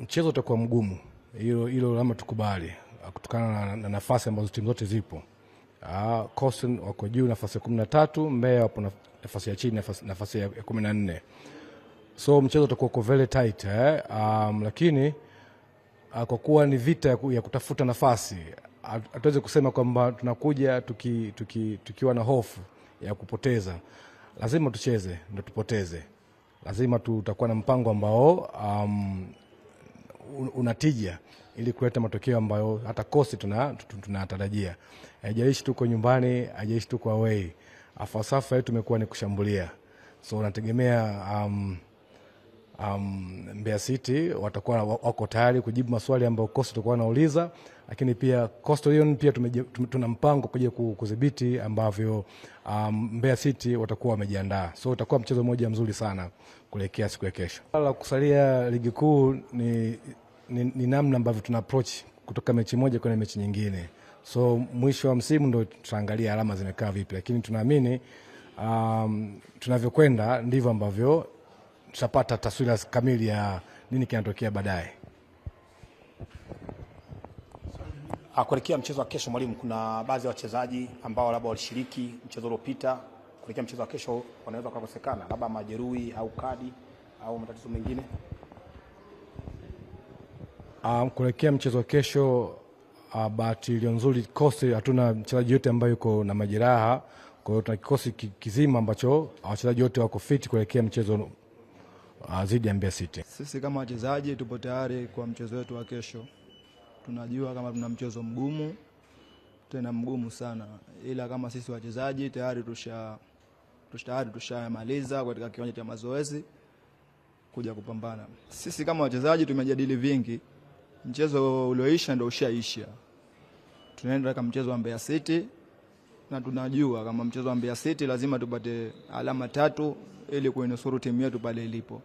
Mchezo utakuwa mgumu, hilo lama tukubali, kutokana na nafasi ambazo timu zote zipo. Coastal wako juu nafasi ya 13, Mbeya wapo nafasi ya chini nafasi ya 14. So mchezo utakuwa very tight, lakini kwa kuwa ni vita ya kutafuta nafasi, hatuwezi kusema kwamba tunakuja tukiwa na hofu ya kupoteza. Lazima tucheze ndio tupoteze. Lazima tutakuwa na mpango ambao unatija ili kuleta matokeo ambayo hata kosi tunatarajia. Haijalishi tuko nyumbani, haijalishi tuko away. Falsafa yetu imekuwa ni kushambulia. So nategemea Mbeya City watakuwa wako tayari kujibu maswali ambayo kosi tutakuwa wanauliza, lakini pia Coastal Union pia tuna mpango kuja kudhibiti ambavyo Mbeya City watakuwa wamejiandaa. So utakuwa mchezo mmoja mzuri sana kuelekea siku ya kesho. La kusalia ligi kuu ni namna ambavyo tuna approach kutoka mechi moja kwenda mechi nyingine. So mwisho wa msimu ndio tutaangalia alama zimekaa vipi, lakini tunaamini tunavyokwenda ndivyo ambavyo tutapata taswira kamili ya nini kinatokea baadaye. Kuelekea mchezo wa kesho, mwalimu, kuna baadhi ya wachezaji ambao labda walishiriki mchezo uliopita, kuelekea mchezo wa kesho wanaweza kukosekana, labda majeruhi au kadi au matatizo mengine. Kuelekea mchezo wa kesho, bahati nzuri kosi hatuna mchezaji yote ambaye yuko na majeraha, kwa hiyo tuna kikosi kizima ambacho wachezaji wote wako fit kuelekea mchezo dhidi ya Mbeya City. Sisi kama wachezaji tupo tayari kwa mchezo wetu wa kesho. Tunajua kama tuna mchezo mgumu, tena mgumu sana, ila kama sisi wachezaji tayari tushamaliza katika kiwanja cha mazoezi kuja kupambana. Sisi kama wachezaji tumejadili vingi. Mchezo ulioisha ndio ushaisha. Tunaenda kama mchezo wa Mbeya City na tunajua kama mchezo wa Mbeya City lazima tupate alama 3 ili kuinusuru timu yetu pale ilipo.